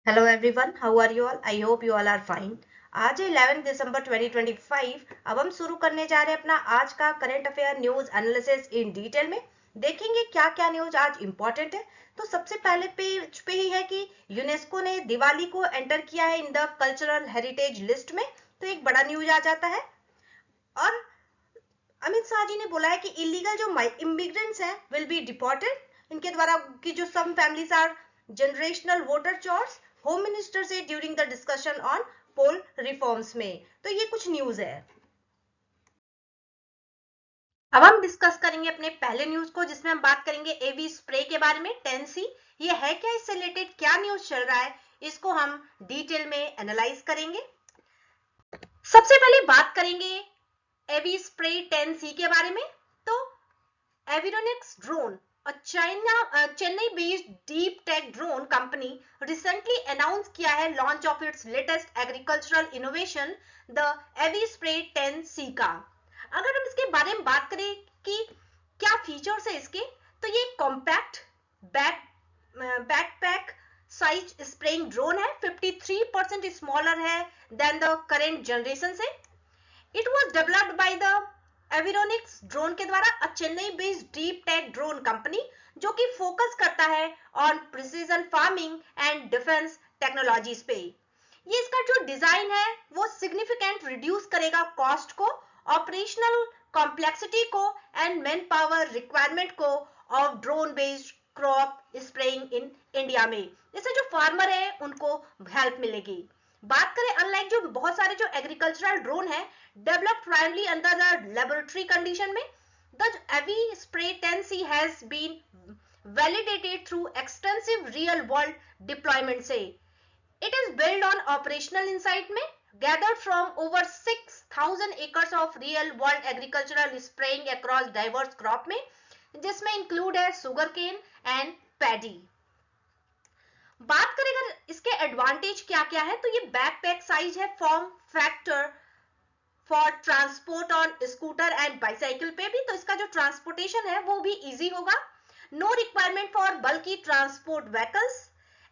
Hello everyone, how are you all? I hope you all are fine. आज है 11 दिसंबर 2025। अब हम शुरू करने जा रहे हैं अपना आज का current affair news analysis in detail में। देखेंगे क्या क्या न्यूज आज इंपॉर्टेंट है। तो सबसे पहले पेज पे ही है कि यूनेस्को ने दिवाली को एंटर किया है in the cultural heritage list में। तो एक बड़ा न्यूज आ जाता है। और अमित शाह जी ने बोला है कि इलीगल जो इमिग्रेंट्स हैं विल बी डिपोर्टेड। इनके द्वारा की जो some families are generational voter चॉर्स, होम मिनिस्टर से during the discussion on poll reforms में। तो ये कुछ न्यूज है। अब हम डिस्कस करेंगे अपने पहले न्यूज को, जिसमें हम बात करेंगे एवी स्प्रे के बारे में 10C। ये है क्या, इससे रिलेटेड क्या न्यूज चल रहा है, इसको हम डिटेल में एनालाइज करेंगे। सबसे पहले बात करेंगे एवी स्प्रे 10C के बारे में। तो Avironics drone, Chennai based deep tech drone company recently announce किया है launch of its latest agricultural innovation the AV spray 10C का। अगर हम इसके बारे में बात करें कि क्या फीचर्स है इसके, तो ये compact backpack size spraying drone है, 53% स्मॉलर है देन द करेंट जनरेशन से। It was developed by the Avironics drone के द्वारा, a Chennai based deep tech drone company जो कि फोकस करता है on precision farming and defence technologies पे। ये इसका जो डिजाइन है वो सिग्निफिकेंट रिड्यूस करेगा कॉस्ट को, ऑपरेशनल कॉम्प्लेक्सिटी को एंड मैन पावर रिक्वायरमेंट को of drone based crop spraying in India में। इससे जो फार्मर है उनको हेल्प मिलेगी। बात करें अनलाइक जो बहुत सारे जो एग्रीकल्चरल ड्रोन है developed primarily under the laboratory condition में, the AVI Spray 10C has been validated through extensive real world deployment से। It is built on operational insight में, gathered from over 6,000 acres of real world agricultural spraying across diverse crop में, जिसमें include है sugar cane and paddy. बात करें अगर इसके advantage क्या क्या है, तो ये बैकपैक साइज है, form factor for transport on scooter and bicycle पे भी, तो इसका जो ट्रांसपोर्टेशन है वो भी इजी होगा। No requirement for bulky transport vehicles,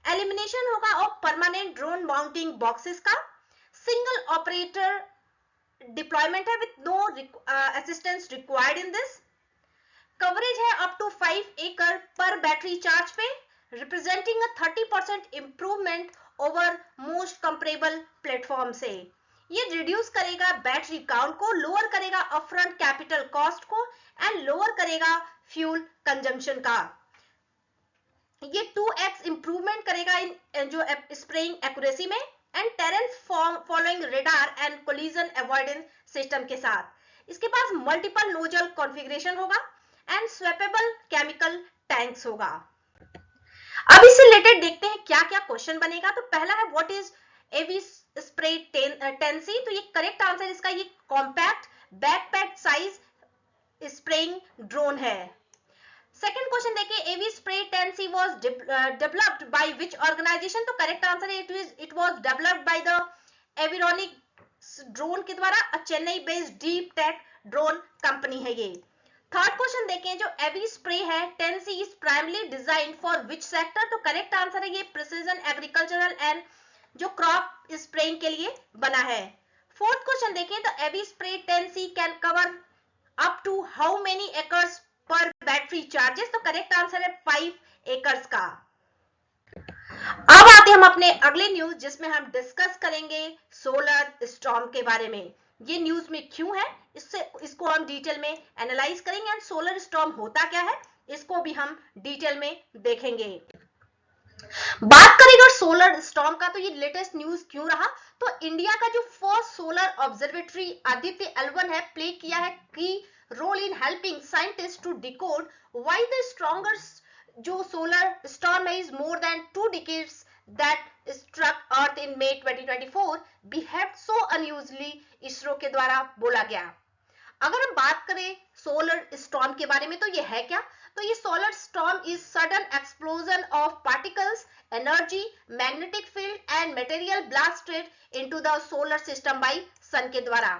elimination होगा of permanent drone mounting boxes का, सिंगल ऑपरेटर डिप्लॉयमेंट है with no assistance required in this, coverage है अप टू 5 एकड़ पर बैटरी चार्ज पे, representing a 30% improvement over most comparable platform से। ये reduce करेगा बैटरी काउंट को, लोअर करेगा अपफ्रंट कैपिटल कॉस्ट को एंड लोअर करेगा फ्यूल कंजम्पशन का। ये 2x इंप्रूवमेंट करेगा इन जो स्प्रेइंग एक्यूरेसी में and terrain following radar and collision avoidance system के साथ। इसके पास मल्टीपल नोजल कॉन्फ़िगरेशन होगा एंड स्वैपेबल केमिकल टैंक्स होगा। अब इससे रिलेटेड देखते हैं क्या क्या क्वेश्चन बनेगा। तो पहला है what is AV spray 10C। तो ये करेक्ट आंसर इसका ये compact backpack size spraying drone है। सेकेंड क्वेश्चन देखिए, AV spray 10C was developed by which organization। तो करेक्ट आंसर है it was developed by the Avironics drone के द्वारा, a Chennai based deep tech drone company है ये। थर्ड क्वेश्चन देखें, जो एवी स्प्रे है 10C is primarily design for which sector. तो करेक्ट आंसर है ये प्रिसीजन एग्रीकल्चरल एंड जो क्रॉप स्प्रेइंग के लिए बना है। फोर्थ क्वेश्चन देखें, तो AV spray 10C can cover up to how many acres पर बैटरी चार्जेस। तो करेक्ट आंसर है 5 एकर्स का। अब आते हम अपने अगले न्यूज, जिसमें हम डिस्कस करेंगे सोलर स्टॉर्म के बारे में। ये न्यूज में क्यों है, इसको हम डिटेल में एनालाइज करेंगे एंड सोलर स्टॉर्म होता क्या है इसको भी हम डिटेल में देखेंगे। बात करें अगर सोलर स्टॉर्म का, तो ये लेटेस्ट न्यूज क्यों रहा, तो इंडिया का जो first solar observatory Aditya L1 है, प्ले किया है की role in helping scientist to decode why the strongest जो सोलर स्टॉर्म है is more than 2 decades that struck earth in May 2024 behaved so unusually, ISRO के द्वारा बोला गया। अगर हम बात करें सोलर स्टॉर्म के बारे में, तो ये है क्या, तो ये solar storm is sudden explosion of particles, energy, magnetic field and material blasted into the solar system by sun के द्वारा।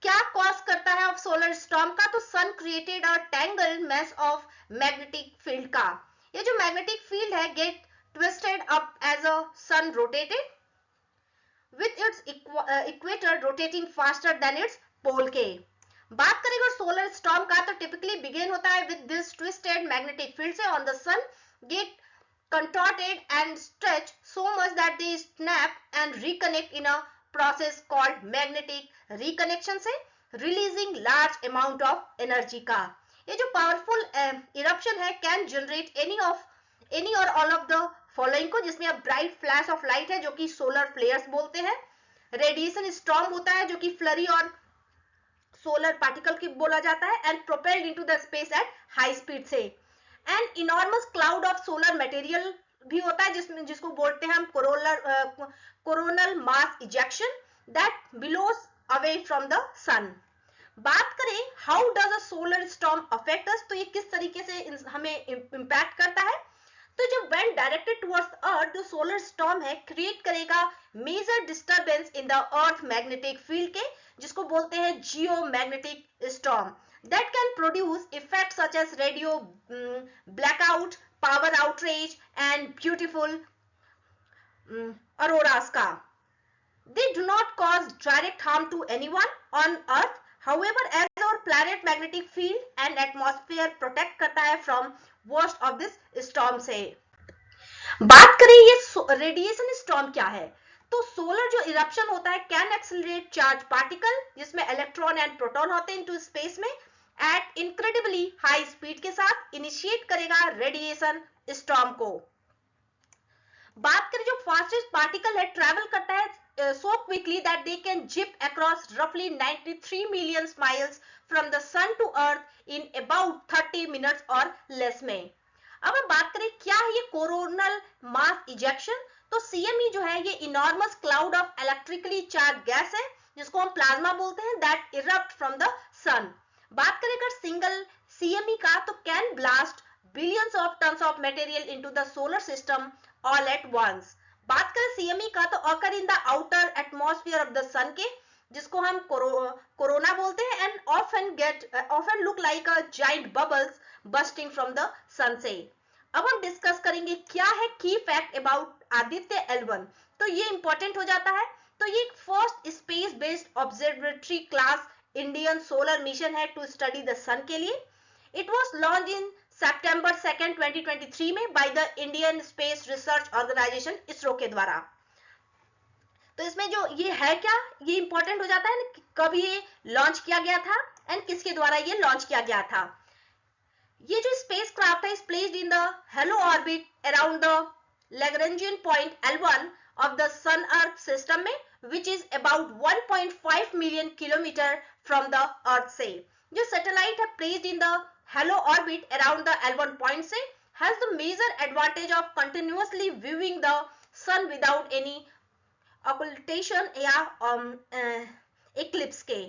क्या कॉज करता है ऑफ सोलर स्टॉर्म का, तो sun created a tangled mess of magnetic field का। ये जो मैग्नेटिक फील्ड है get twisted up as a the sun rotated, with its equator rotating faster than its pole के. बात करें अगर सोलर स्टॉर्म का, तो टिपिकली बिगिन होता है with this twisted magnetic field से on the sun get contorted and stretched so much that they snap and reconnect in a process called magnetic reconnection से releasing large amount of energy का. ये जो powerful eruption है can generate any or all of the following को, जिसमें अब bright flash of light है जो कि solar flares बोलते हैं, radiation storm होता है जो कि flurry और solar particle की बोला जाता है, and propelled into the space at high speed से. An enormous cloud of solar material भी होता है जिसको बोलते हैं हम coronal mass ejection that billows away from the sun. बात करें how does a solar storm affect us, तो ये किस तरीके से हमें इंपैक्ट करता है. तो जब व्हेन डायरेक्टेड टुवर्ड्स अर्थ, जो सोलर स्टॉर्म है क्रिएट करेगा major disturbance in the earth magnetic field के, जिसको बोलते हैं geomagnetic storm, that can produce effects such as radio blackout, power outrage and beautiful auroras का. They do not cause direct harm to anyone on earth. However, as our planet magnetic field and atmosphere protect करता है from worst of this storm से. बात करें ये radiation storm क्या है, तो सोलर जो इरप्शन होता है कैन एक्सेलरेट चार्ज पार्टिकल, जिसमें इलेक्ट्रॉन एंड प्रोटॉन होते हैं, इनटू स्पेस में एट इनक्रेडिबली हाई स्पीड के साथ इनिशिएट करेगा रेडिएशन स्टॉर्म को. बात करें जो फास्टेस्ट पार्टिकल है ट्रैवल करता है so quickly that they can zip across रफली 93 million miles from the sun to earth in about 30 minutes और लेस में. अब हम बात करें क्या है ये कोरोनल मास इजेक्शन, तो सीएमई जो है ये enormous cloud of electrically charge gas है जिसको हम प्लाज्मा बोलते हैं that erupt from the sun. बात करें अगर सिंगल सीएमई का, तो can blast billions of turns of material into the solar system all at once. बात करें सीएमई का, तो occur in the outer atmosphere of the sun के, जिसको हम कोरोना बोलते हैं, and often look like a giant bubbles bursting from the sun से. अब हम डिस्कस करेंगे क्या है की फैक्ट अबाउट आदित्य L1, तो ये इंपॉर्टेंट हो जाता है. तो ये first space based observatory class Indian solar mission है टू स्टडी द सन के लिए. It was launch in September 2nd 2023 में by the Indian space research organisation ISRO के द्वारा. तो इसमें जो ये है क्या, ये इंपॉर्टेंट हो जाता है ना, कब ये लॉन्च किया गया था एंड किसके द्वारा ये लॉन्च किया गया था. ये जो स्पेस क्राफ्ट है is placed in the halo orbit around the Lagrangian point L1 of the sun earth system में, which is about 1.5 million kilometre from the earth से. जो सैटेलाइट है placed in the halo orbit around the L1 point से has the major advantage of continuously viewing the sun without any occultation या eclipse के.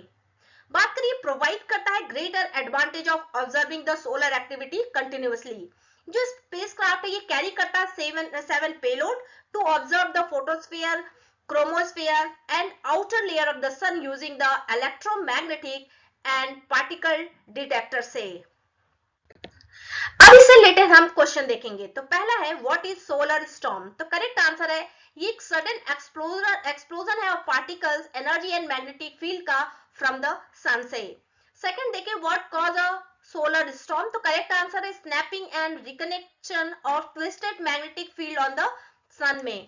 बात करिए provide करता है greater advantage of observing the solar activity continuously. जो spacecraft है ये कैरी करता है 7 payload to observe the photosphere, chromosphere and outer layer of the sun using the electromagnetic and particle detector से. अब इससे रिलेटेड हम क्वेश्चन देखेंगे. तो पहला है व्हाट इज सोलर स्टॉर्म, तो करेक्ट आंसर है ये एक सडन एक्सप्लोजन है of particles, energy and magnetic field का फ्रॉम द सन से. सेकंड देखें what cause a solar storm, तो करेक्ट आंसर है snapping and reconnection of twisted magnetic field on the sun में.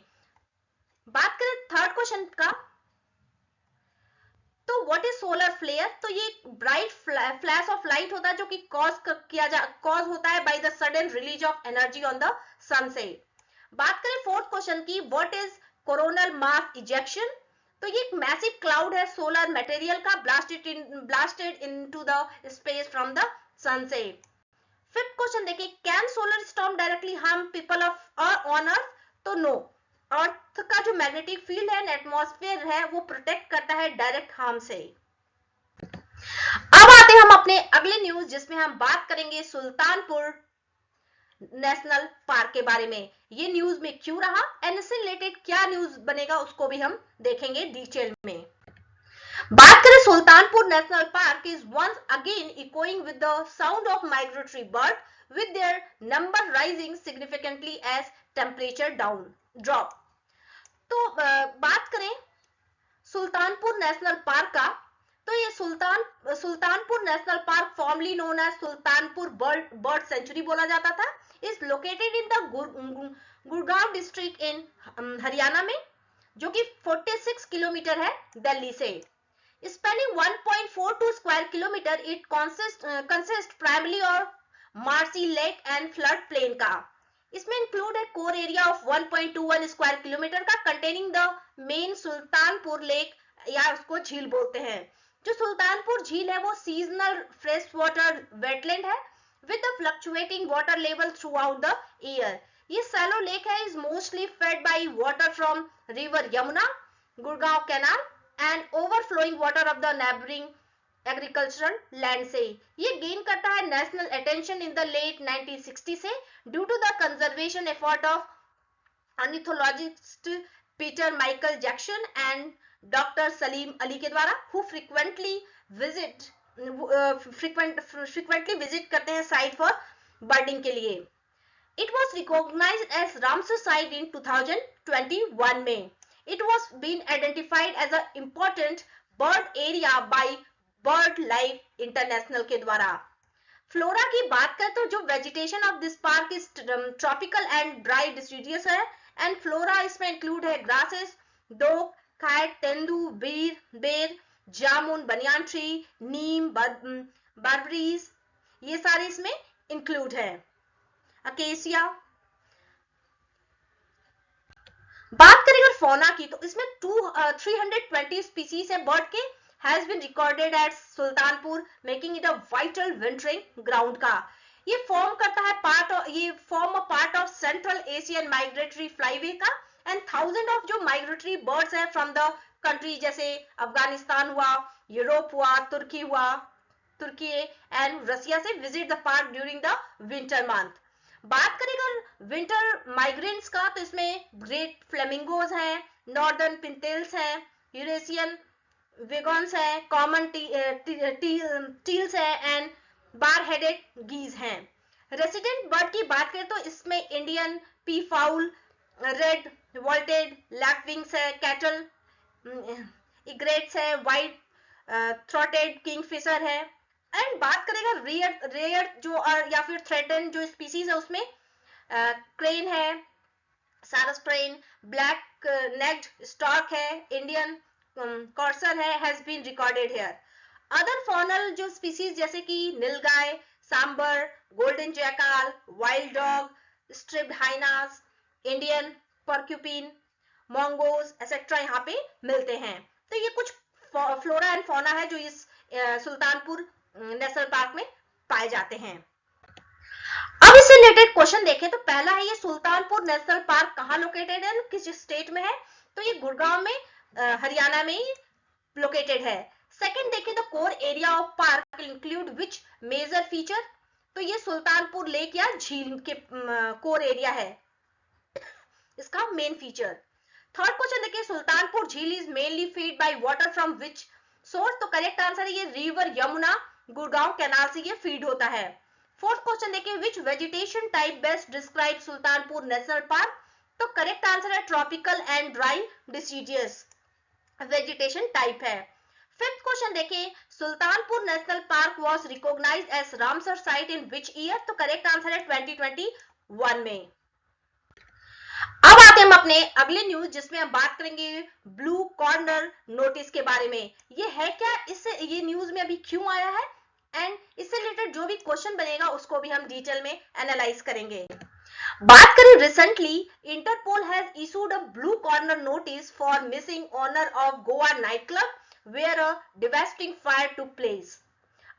बात करें थर्ड क्वेश्चन का, तो व्हाट इज सोलर फ्लेयर, तो ये ब्राइट फ्लैश ऑफ लाइट होता है जो कि कॉज होता है by the sudden release of energy on the sun से. बात करें फोर्थ क्वेश्चन की, what is coronal mass ejection, तो ये एक मैसिव क्लाउड है सोलर मटेरियल का blasted into the space from the sun से. फिफ्थ क्वेश्चन देखिए, can solar storm directly harm people of on earth, तो नो. अर्थ का जो मैग्नेटिक फील्ड है, एटमॉस्फेयर है, वो प्रोटेक्ट करता है डायरेक्ट हार्म से. अब आते हैं हम अपने अगले न्यूज, जिसमें हम बात करेंगे सुल्तानपुर नेशनल पार्क के बारे में. ये न्यूज में क्यों रहा एंड इससे रिलेटेड क्या न्यूज बनेगा उसको भी हम देखेंगे डिटेल में. बात करें Sultanpur national park is once again echoing with the sound of migratory bird with their number rising significantly as temperature drop. तो बात करें सुल्तानपुर नेशनल पार्क का, तो ये Sultanpur national park formerly known as Sultanpur bird sanctuary बोला जाता था, is located in the Gurgaon district in Haryana में, जो कि 46 किलोमीटर है दिल्ली से। Spanning 1.42 square kilometre, it consist primary और marshy lake and flood plain का। इसमें इंक्लूड है core area of 1.21 square kilometre का, containing the main Sultanpur lake, या उसको झील बोलते हैं। जो सुल्तानपुर झील है वो सीजनल फ्रेश वाटर वेटलैंड है with the fluctuating water level throughout the year. ये सैलो लेक है, is mostly fed by water from river Yamuna, Gurgaon canal and overflowing water of the neighbouring agricultural land से। ये gain करता है national attention in the late 1960 से due to the conservation effort of ornithologist Peter Michael Jackson and doctor Salim Ali के द्वारा, who frequently visit करते हैं site for birding के लिए। It was recognised as Ramsar site in 2021 में। It was been identified as a important bird area by bird life international के द्वारा। Flora की बात करें तो जो vegetation of this park is tropical and dry deciduous है, एंड फ्लोरा इसमें इंक्लूड है ग्रासेस, डोक, खाट, तेंदू, बेर, जामुन, बनियान ट्री, नीम, बर्बरीज, ये सारे इसमें इंक्लूड है, अकेसिया। बात करें अगर फौना की, तो इसमें 320 स्पीसीज है बर्ड के has been recorded at Sultanpur, making it a vital wintering ground का। ये form part of central Asian migratory flyway का, एंड थाउजेंड ऑफ जो माइग्रेटरी बर्ड्स है फ्रॉम द कंट्री, जैसे अफगानिस्तान हुआ, यूरोप हुआ, तुर्की एंड रसिया से visit the park during the winter month. बात करें अगर विंटर माइग्रेंट्स का, तो इसमें ग्रेट फ्लेमिंगोज हैं, नॉर्दर्न पिंटेल्स हैं, यूरेशियन वेगॉन्स है, कॉमन टील्स है एंड बार हेडेड गीज हैं। रेसिडेंट बर्ड की बात करें तो इसमें Indian peafowl, red wattled lapwings है, कैटल इग्रेट्स है, व्हाइट थ्रॉटेड किंगफिशर है। एंड बात करेगा रेयर जो या फिर थ्रेटन जो स्पीसीज है, उसमें क्रेन है, सारस्ट्रेन, ब्लैक नेक्ड स्टॉक है, इंडियन कॉर्सर है, has been recorded here. Other faunal जो स्पीसीज जैसे कि nilgai, sambar, golden jackal, wild dog, striped hyenas, Indian porcupine, mongoose etcetera यहाँ पे मिलते हैं। तो ये कुछ फ्लोरा एंड फौना है जो इस सुल्तानपुर नेशनल पार्क में पाए जाते हैं। अब इससे रिलेटेड क्वेश्चन देखें तो पहला है, ये सुल्तानपुर नेशनल पार्क कहाँ लोकेटेड है, किस स्टेट में है, तो ये गुड़गांव में हरियाणा में लोकेटेड है। सेकंड देखें तो core area of park include which major feature, तो ये सुल्तानपुर लेक या झील के कोर एरिया है, इसका मेन फीचर। थर्ड क्वेश्चन देखिए, सुल्तानपुर झील is mainly feed bye water from which source, तो करेक्ट आंसर है ये रिवर यमुना, गुड़गांव कैनाल से ये फीड होता है। फोर्थ क्वेश्चन देखिए, which vegetation type best describe Sultanpur national park, तो करेक्ट आंसर है tropical and dry deciduous vegetation type है। फिफ्थ क्वेश्चन देखिए, Sultanpur national park was recognised as Ramsar site in which year, तो करेक्ट आंसर है 2021 में। अब आते हैं हम अपने अगले न्यूज, जिसमें हम बात करेंगे ब्लू कॉर्नर नोटिस के बारे में। ये है क्या, इससे ये न्यूज में अभी क्यों आया है, एंड इससे रिलेटेड जो भी क्वेश्चन बनेगा उसको भी हम डिटेल में एनालाइज करेंगे। बात करें recently, Interpol has issued a blue corner notice for missing owner of Goa night club where a devastating fire took place.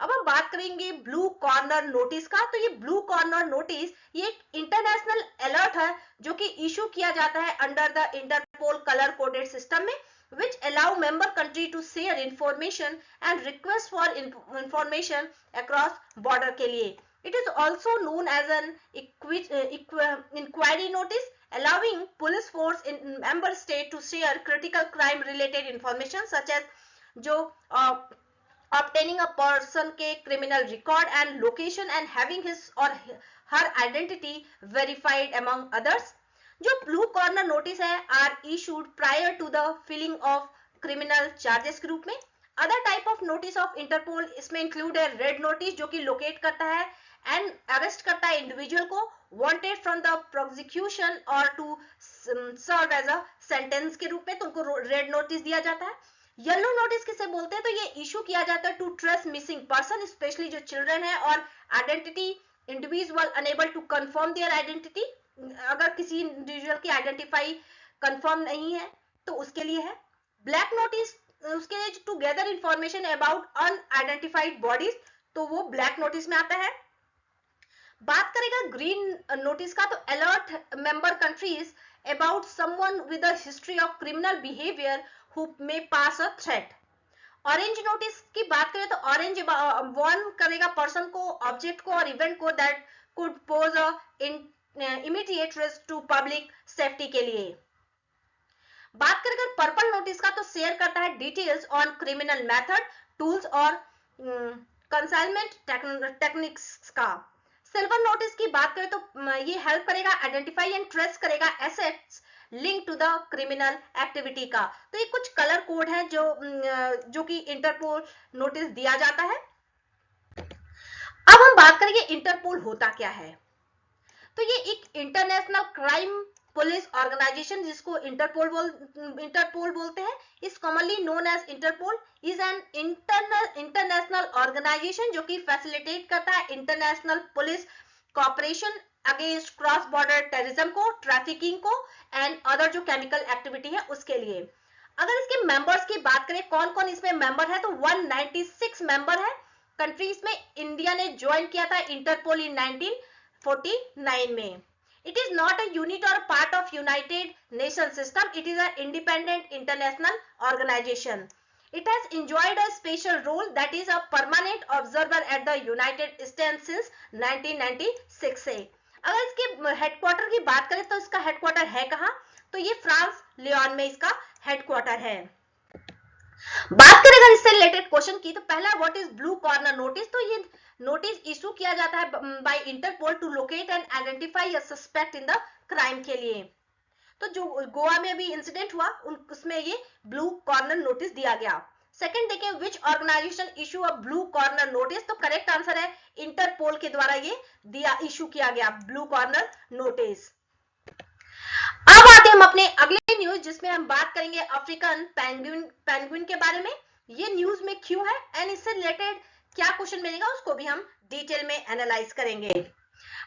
अब हम बात करेंगे ब्लू कॉर्नर नोटिस का, तो ये ब्लू कॉर्नर नोटिस ये एक इंटरनेशनल अलर्ट है जो कि इशू किया जाता है under the Interpol colour coded system में, which allow member country to share information and request for information across border के लिए। It is also known as an inquiry notice, allowing police force in member state to share critical crime related information such as जो obtaining a person के criminal record and location and having his or her identity verified among others। जो blue corner notice है are issued prior to the filing of criminal charges के रूप में। Other type of notice of Interpol इसमें include है red notice, जो कि locate करता है एंड अरेस्ट करता है इंडिविजुअल को वांटेड फ्रॉम द प्रोसिक्यूशन और to serve as a sentence के रूप में, तो उनको रेड नोटिस दिया जाता है। येलो नोटिस किसे बोलते हैं, तो ये इशू किया जाता है to trace missing person, specially जो चिल्ड्रन है और identity individual unable to confirm their identity, अगर किसी इंडिविजुअल की आइडेंटिफाई कंफर्म नहीं है तो उसके लिए है। ब्लैक नोटिस उसके लिए to gather information about unidentified bodies, तो वो ब्लैक नोटिस में आता है। बात करेगा ग्रीन नोटिस का, तो alert member countries about someone with a history of criminal behaviour who may pose a threat. Orange notice की बात करें तो ऑरेंज वार्न करेगा पर्सन को, ऑब्जेक्ट को और इवेंट को that could pose a immediate risk to public safety के लिए। बात करें अगर पर्पल नोटिस का, तो शेयर करता है details on criminal method, tools और कंसाइनमेंट टेक्निक्स का। सिल्वर नोटिस की बात करें तो ये हेल्प करेगा आइडेंटिफाई एंड ट्रेस करेगा assets link to the criminal activity का। तो ये कुछ कलर कोड है जो कि इंटरपोल नोटिस दिया जाता है। अब हम बात करेंगे इंटरपोल होता क्या है। तो ये एक इंटरनेशनल क्राइम पुलिस ऑर्गेनाइजेशन जिसको इंटरपोल बोलते हैं, is commonly known as Interpol, is an international organisation जो कि फैसिलिटेट करता है international police cooperation against cross border terrorism को, ट्रैफिकिंग को एंड अदर जो केमिकल एक्टिविटी है उसके लिए। अगर इसके मेंबर्स की बात करें कौन कौन इसमें मेंबर है, तो 196 मेंबर है कंट्रीज में। इंडिया ने ज्वाइन किया था इंटरपोल इन 1949 में। It is not a unit or a part of United Nations system. It is an independent international organization. It has enjoyed a special role, that is a permanent observer at the United Nations since 1996 से। अगर इसके headquarter की बात करें तो इसका headquarter है कहाँ, तो ये फ्रांस लियोन में इसका हेडक्वार्टर है। बात करें अगर इससे रिलेटेड क्वेश्चन की, तो पहला what is blue corner notice, तो ये नोटिस इशू किया जाता है by Interpol to locate and identify a suspect in the crime के लिए। तो जो गोवा में भी इंसिडेंट हुआ उसमें ये ब्लू कॉर्नर नोटिस दिया गया। सेकंड देखें which organisation issue a blue corner notice, तो करेक्ट आंसर है इंटरपोल के द्वारा ये इशू किया गया ब्लू कॉर्नर नोटिस। अब आते हम अपने अगले न्यूज जिसमें हम बात करेंगे अफ्रीकन पेंगुइन के बारे में। ये न्यूज में क्यों है एंड इससे रिलेटेड क्या क्वेश्चन मिलेगा उसको भी हम डिटेल में एनालाइज करेंगे।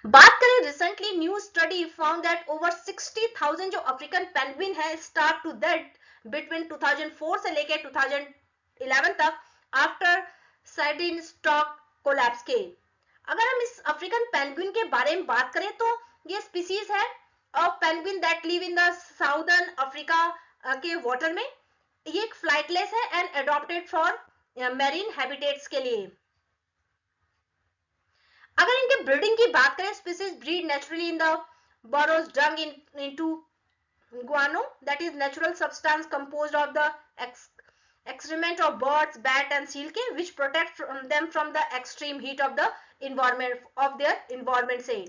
बात करें recently new study found that over 60,000 जो अफ्रीकन पेंगुइन है स्टार्ट टू डेथ बिटवीन 2004 से लेकर 2011 तक आफ्टर सार्डिन स्टॉक कोलैप्स के। अगर हम इस अफ्रीकन पेंगुइन के बारे में बात करें तो ये स्पीसीज है of penguin that live in the southern Africa के वाटर में। ये एक फ्लाइटलेस है and adopted for marine habitats के लिए। अगर इनके ब्रीडिंग की बात करें, species breed naturally in the burrows dung into guano, that is natural substance composed of the excrement of birds, bat and seal के, which protect them from the extreme heat of the environment of their environment से।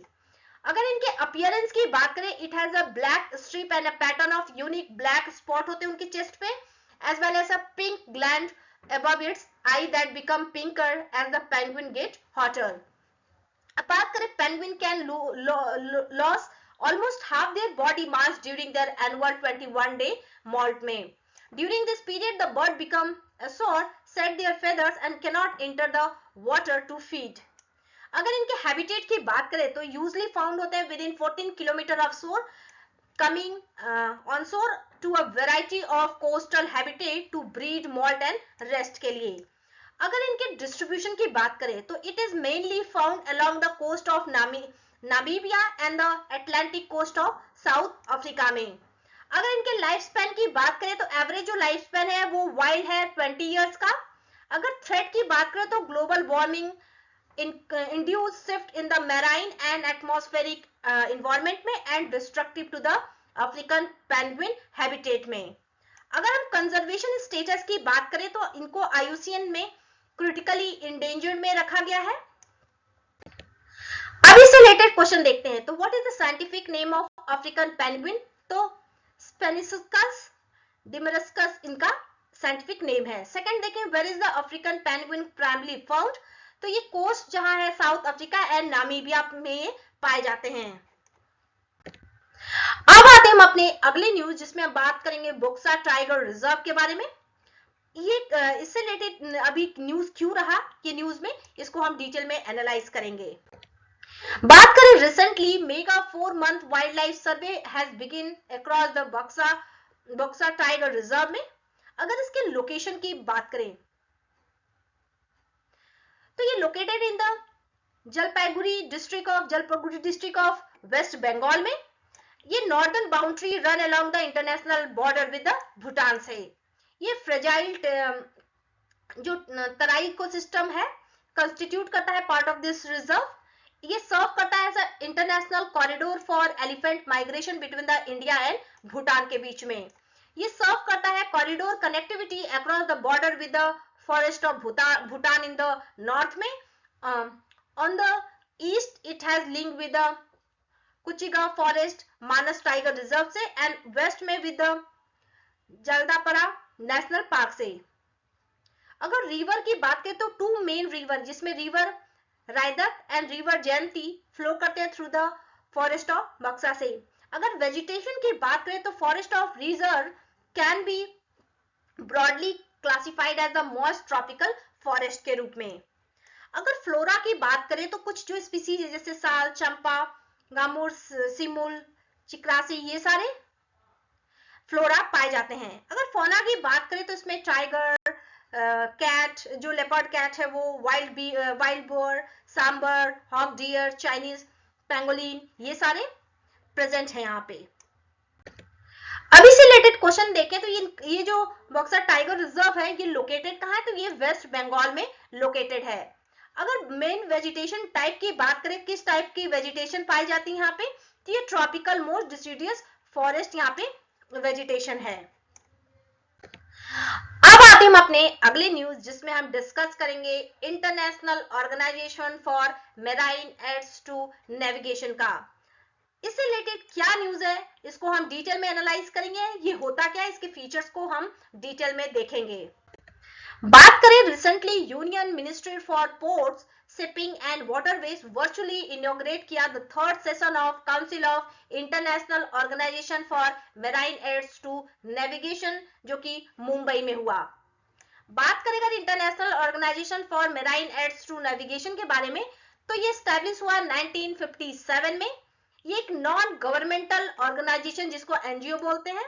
अगर इनके appearance की बात करें, it has a black strip and a pattern of unique black spot होते हैं उनके चेस्ट पे, as well as a pink gland above its eye that become pinker as the penguin get hotter. अब बात करें penguin can lose almost half their body mass during their annual 21-day molt में. During this period, the bird become sore, shed their feathers and cannot enter the water to feed. अगर इनके habitat की बात करें तो usually found होते हैं with in 14 kilometre of शोर, coming on shore to a variety of coastal habitat to breed, molt and rest के लिए। अगर इनके डिस्ट्रीब्यूशन की बात करें तो it is mainly found along the coast of Namibia and the Atlantic coast of South Africa में। अगर इनके लाइफ स्पैन की बात करें तो एवरेज जो लाइफ स्पैन है वो वाइल्ड है 20 इयर्स का। अगर थ्रेट की बात करें तो global warming induced shift in the marine and atmospheric environment में and destructive to the African penguin habitat में। अगर हम कंजर्वेशन स्टेटस की बात करें तो इनको IUCN में क्रिटिकली इंडेंजर्ड में रखा गया है। अब इससे रिलेटेड क्वेश्चन देखते हैं। तो what is the scientific name of African penguin? तो स्पेनिस्कस डिमरस्कस इनका साइंटिफिक नेम है। सेकंड देखें, where is the African penguin primary found? तो ये कोस्ट जहां है साउथ अफ्रीका एंड नामीबिया में पाए जाते हैं। अब आते हैं हम अपने अगले न्यूज जिसमें हम बात करेंगे बोक्सा टाइगर रिजर्व के बारे में। ये इससे रिलेटेड अभी न्यूज क्यों रहा ये न्यूज में, इसको हम डिटेल में एनालाइज करेंगे। बात करें recently mega 4 month wildlife survey has begin across the Buxa tiger reserve में। अगर इसके लोकेशन की बात करें तो ये located in the Jalpaiguri district of west Bengal में। ये northern boundary run along the international border with the Bhutan से। ये फ्रेजाइल जो तराई इकोसिस्टम है कंस्टिट्यूट करता है पार्ट ऑफ दिस रिजर्व। ये सर्व करता है as international corridor for elephant migration between the India and Bhutan के बीच में। ये सर्व करता है corridor connectivity across the border with the forest of Bhutan in the north में। On the east it has link with the Kuchiga forest Manas tiger reserve से and west में with the Jaldapara national park से। अगर रिवर की बात करें तो टू मेन रिवर जिसमें river रायदक and river Jayanti flow करते हैं थ्रू द फॉरेस्ट ऑफ बक्सा से। अगर वेजिटेशन की बात करें तो forest of reserve can be broadly classified as the moist tropical forest के रूप में। अगर फ्लोरा की बात करें तो कुछ जो स्पीसीज है जैसे साल, चंपा, गामुर, सिमुल, चिक्रासी, ये सारे फ्लोरा पाए जाते हैं। अगर फौना की बात करें तो इसमें टाइगर, कैट जो लेपर्ड कैट है वो, wild boar, sambar, hog deer, Chinese pangolin, ये सारे प्रेजेंट हैं यहाँ पे। अभी से रिलेटेड क्वेश्चन देखें तो ये जो बक्सा टाइगर रिजर्व है ये लोकेटेड कहाँ है? तो ये वेस्ट बंगाल में लोकेटेड है। अगर मेन वेजिटेशन टाइप की बात करें, किस टाइप की वेजिटेशन पाई जाती है यहाँ पे? तो ये ट्रॉपिकल मोस्ट डिसीडियस फॉरेस्ट यहाँ पे वेजिटेशन है। अब आते हम अपने अगले न्यूज जिसमें हम डिस्कस करेंगे international organisation for marine aids to navigation का। इससे रिलेटेड क्या न्यूज है इसको हम डिटेल में एनालाइज करेंगे। ये होता क्या है, इसके फीचर्स को हम डिटेल में देखेंगे। बात करें recently union ministry for ports, shipping and waterways virtually inaugurate किया the third session of council of international organisation for marine aids to navigation जो कि मुंबई में हुआ। बात करें अगर international organisation for marine aids to navigation के बारे में तो ये स्टैब्लिश हुआ 1957 में। ये एक नॉन गवर्नमेंटल ऑर्गेनाइजेशन जिसको एनजीओ बोलते हैं।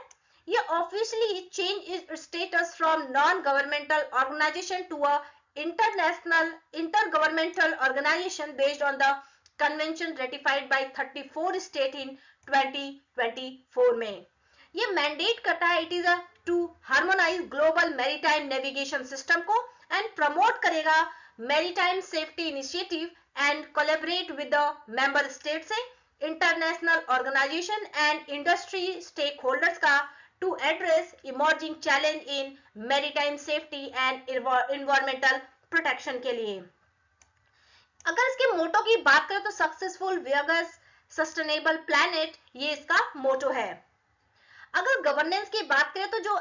ये officially change its status from non governmental organisation to a international intergovernmental organisation based on the convention ratified by 34 state in 2024 में। ये मैंडेट करता है it is to harmonise global maritime navigation system को and promote करेगा maritime safety initiative and collaborate with the member state से international organisation and industry stakeholders का to address emerging challenge in maritime safety and environmental protection के लिए। अगर इसके मोटो की बात करें तो सक्सेसफुल वेगस सस्टेनेबल प्लैनेट ये इसका मोटो है। अगर गवर्नेंस की बात करें तो जो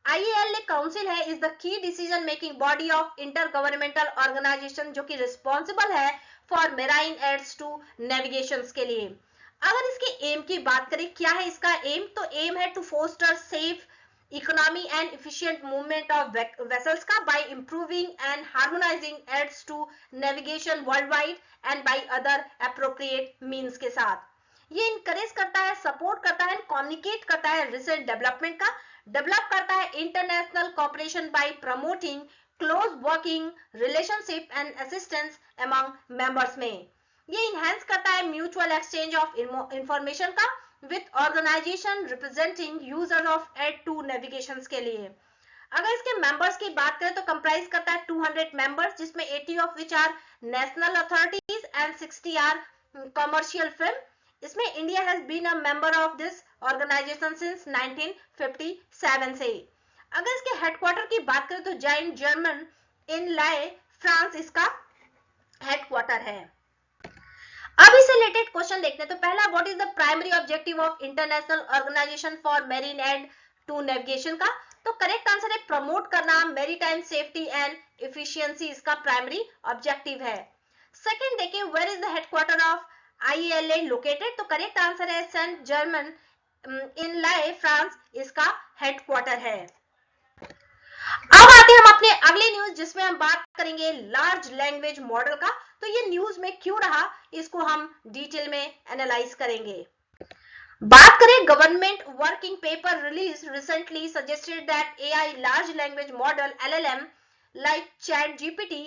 IALA काउंसिल है is the key decision making body of inter governmental organisation जो कि रिस्पॉन्सिबल है for marine aids to navigation के लिए। अगर इसके एम की बात करें क्या है इसका एम, तो एम है to foster safe economy and efficient movement of vessels का by improving and harmonising aids to navigation worldwide and by other appropriate means के साथ। ये इनकरेज करता है, सपोर्ट करता है, कम्युनिकेट करता है रिसेंट डेवलपमेंट का, डेवलप करता है international cooperation by promoting close working relationship and assistance among members में। ये इनहेंस करता है म्यूचुअल एक्सचेंज ऑफ इंफॉर्मेशन का with organisation representing users of aid to navigation के लिए। अगर इसके मेंबर्स की बात करें तो कंप्राइज करता है 200 मेंबर्स जिसमें 80 of which are national authorities and 60 are commercial film. इसमें India has been a member of this organisation since 1957 से। अगर इसके हेडक्वार्टर की बात करें तो जाइन जर्मन इन लाए फ्रांस इसका हेडक्वार्टर है। अब इससे रिलेटेड क्वेश्चन देखते हैं। तो पहला, what is the primary objective of international organisation for marine and to navigation का? तो करेक्ट आंसर है प्रमोट करना मेरीटाइम सेफ्टी एंड एफिशिएंसी, इसका प्राइमरी ऑब्जेक्टिव है। सेकंड देखिए, where is the headquarter of IALA located? तो करेक्ट आंसर है Saint Germain en Laye France, इसका हेडक्वार्टर है। अब आते हैं हम अपने अगले न्यूज, जिसमें हम बात करेंगे लार्ज लैंग्वेज मॉडल का। तो ये न्यूज में क्यों रहा, इसको हम डिटेल में एनालाइज करेंगे। बात करें, government working paper release recently suggested that AI large language model LLM like ChatGPT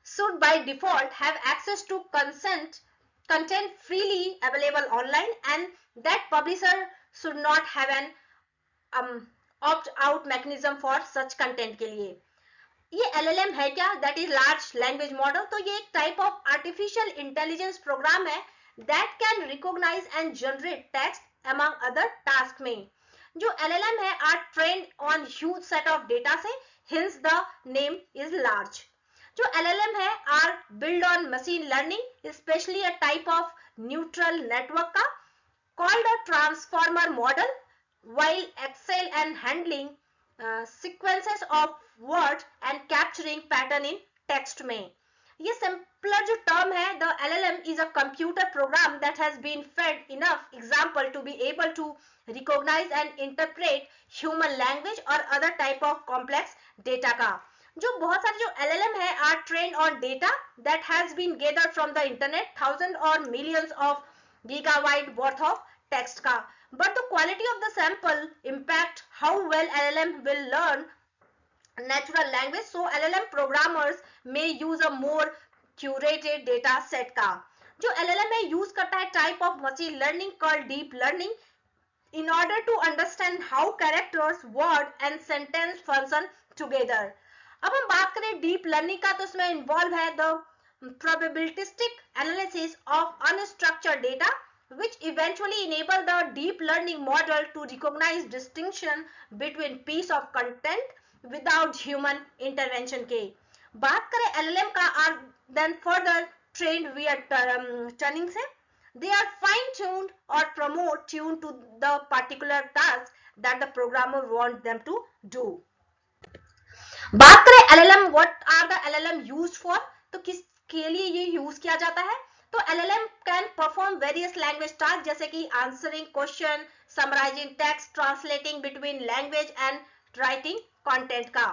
should by default have access to content freely available online, and that publisher should not have an opt out mechanism for such content के लिए। ये LLM है क्या? That is large language model. तो ये एक type of artificial intelligence program है that can recognise and generate text among other task में। जो LLM है are trained on huge set of data से, hence the name is large. जो LLM है are build on machine learning, specially a type of neutral network का called a transformer model, while excel and handling sequences of words and capturing pattern in text में। ये simpler जो term है, the LLM is a computer program that has been fed enough example to be able to recognize and interpret human language or other type of complex data का। जो बहुत सारे जो LLM है are trained on data that has been gathered from the internet, thousands or millions of gigabyte worth of text का। But the quality of the sample impact how well LLM will learn natural language, so LLM programmers may use a more curated data set का। जो LLM है use करता है type of machine learning called deep learning in order to understand how characters, word and sentence function together। अब हम बात करें deep learning का, तो इसमें इन्वॉल्व है the probabilistic analysis of unstructured data, which eventually enable the deep learning model to recognize distinction between piece of content without human intervention के। बात करें LLM का, are then further trained via turning से, they are fine tuned or promote tuned to the particular task that the programmer wants them to do। बात करें LLM, what are the LLM used for? तो किसके लिए ये use किया जाता है? तो LLM can perform various language tasks, जैसे कि answering question, summarizing text, translating between language and writing content का।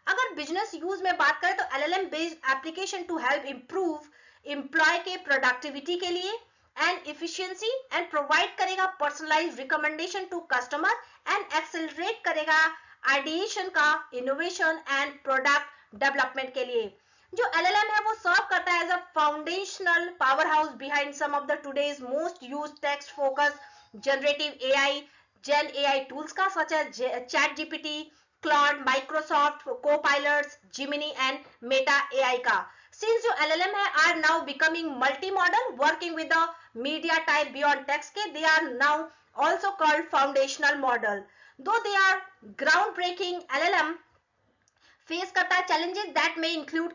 अगर बिजनेस यूज में बात करें तो LLM based application to help improve employ के प्रोडक्टिविटी के लिए एंड इफिशियंसी एंड प्रोवाइड करेगा personalised recommendation to customer and accelerate करेगा आइडिएशन का, इनोवेशन एंड प्रोडक्ट डेवलपमेंट के लिए। जो LLM है वो सर्व करता है as a foundational powerhouse behind some of the today's most used text focus generative AI gen AI tools का, such as ChatGPT, Claude, Microsoft Copilot, Gemini and Meta AI का। Since जो LLM है are now becoming multi-modal, working with the media type beyond text के, they are now also called foundational model। Though they are groundbreaking, LLM face करता है challenges that may include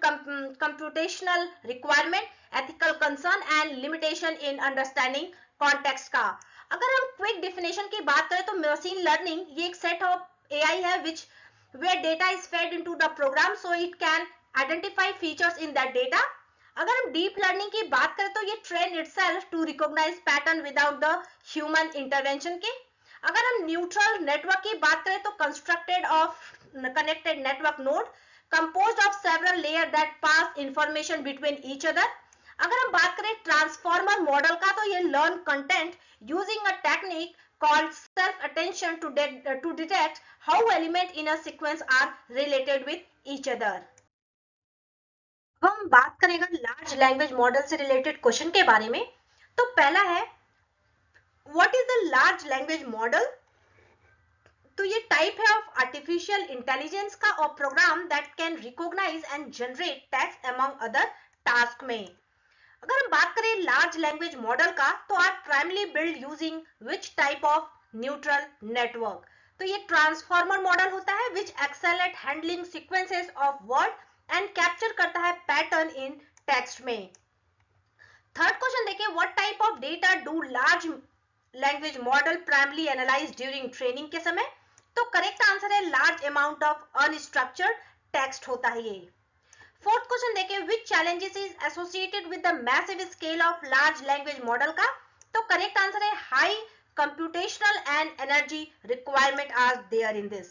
computational requirement, ethical concern and limitation in understanding context का। अगर हम quick definition की बात करें तो मशीन लर्निंग ये एक सेट ऑफ AI है which where data is fed into the program so it can identify features in that data। अगर हम डीप लर्निंग की बात करें तो ये train itself to recognize pattern without the human intervention के। अगर हम न्यूट्रल नेटवर्क की बात करें तो constructed of connected network node composed of several layers that pass information between each other। अगर हम बात करें ट्रांसफॉर्मर मॉडल का तो ये learn content using a technique called self attention to detect how element in a sequence are related with each other। हम बात करेंगे लार्ज लैंग्वेज मॉडल से रिलेटेड क्वेश्चन के बारे में। तो पहला है what is the large language model? तो ये टाइप है ऑफ आर्टिफिशियल इंटेलिजेंस का और program that can recognise and generate text among other task में। अगर हम बात करें लार्ज लैंग्वेज मॉडल का तो are primary build using which type of neutral network? तो ये ट्रांसफॉर्मर मॉडल होता है which excel at handling sequences of word and capture करता है पैटर्न इन टेक्स्ट में। थर्ड क्वेश्चन देखिए, what type of data do large language model primary analyse during training के समय? तो करेक्ट आंसर है large amount of unstructured text होता है ये। फोर्थ क्वेश्चन देखिए, which challenges is associated with the massive scale of large language model का? तो करेक्ट आंसर है high computational and energy requirement are there in this.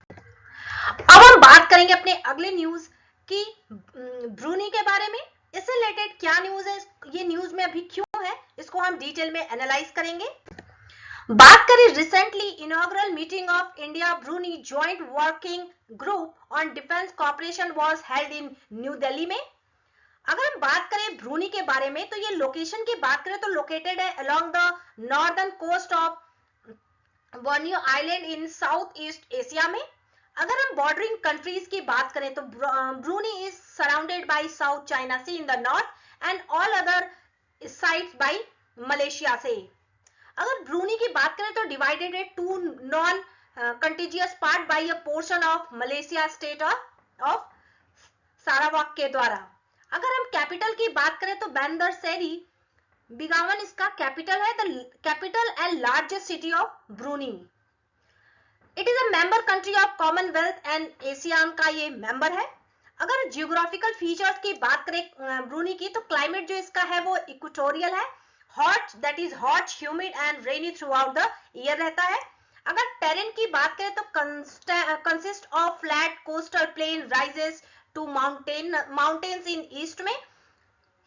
अब हम बात करेंगे अपने अगले न्यूज की ब्रूनी के बारे में। इससे रिलेटेड क्या न्यूज है, ये न्यूज में अभी क्यों है, इसको हम डिटेल में एनालाइज करेंगे। बात करें recently inaugural meeting of India Bruny joint working group on defence cooperation was held in new Delhi में। अगर हम बात करें ब्रूनी के बारे में, तो ये लोकेशन की बात करें तो लोकेटेड है along the northern coast of Borneo island in south east Asia में। अगर हम बॉर्डरिंग कंट्रीज की बात करें तो Brunei is surrounded by south China sea in the north and all other sides by Malaysia से। अगर ब्रूनी की बात करें तो डिवाइडेड है two non contiguous part by a portion of Malaysia state of Sarawak के द्वारा। अगर हम कैपिटल की बात करें तो बैंदर सेरी बिगावन इसका कैपिटल है, the capital and largest city of Brunei. It is a member country of Commonwealth and ASEAN का ये मेंबर है। अगर जियोग्राफिकल फीचर्स की बात करें ब्रूनी की, तो क्लाइमेट जो इसका है वो इक्वेटोरियल है, hot that is hot humid and rainy throughout the year रहता है। अगर टेरेन की बात करें तो consist of flat coastal plain rises to mountains in east में,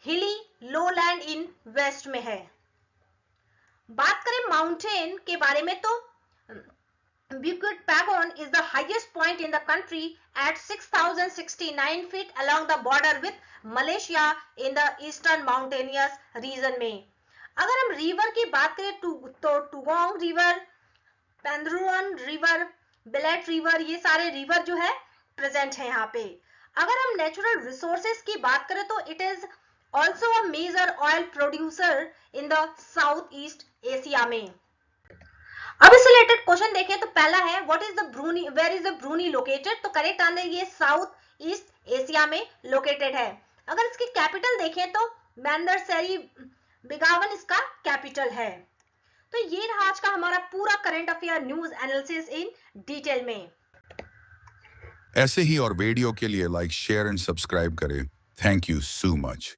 हिली लोलैंड इन वेस्ट में है। बात करें माउंटेन के बारे में तो Bukit Pagon is the highest point in the country at 6069 feet along the border with Malaysia in the eastern mountainous region में। अगर हम रिवर की बात करें तो टुगोंग रिवर, पेंद्रुअन रिवर, बिलेट रिवर, ये सारे रिवर जो है प्रेजेंट है यहाँ पे। अगर हम नेचुरल रिसोर्सेज की बात करें तो it is also a major oil producer in the south east Asia में। अब इससे रिलेटेड क्वेश्चन देखें तो पहला है what is the Brunei, where is the Brunei located? तो करेक्ट आंसर ये साउथ ईस्ट एशिया में लोकेटेड है। अगर इसकी कैपिटल देखें तो बैंदर सेरी बिगावन इसका कैपिटल है। तो ये रहा आज का हमारा पूरा current affair news analysis in detail में। ऐसे ही और वीडियो के लिए लाइक शेयर एंड सब्सक्राइब करें। Thank you so much.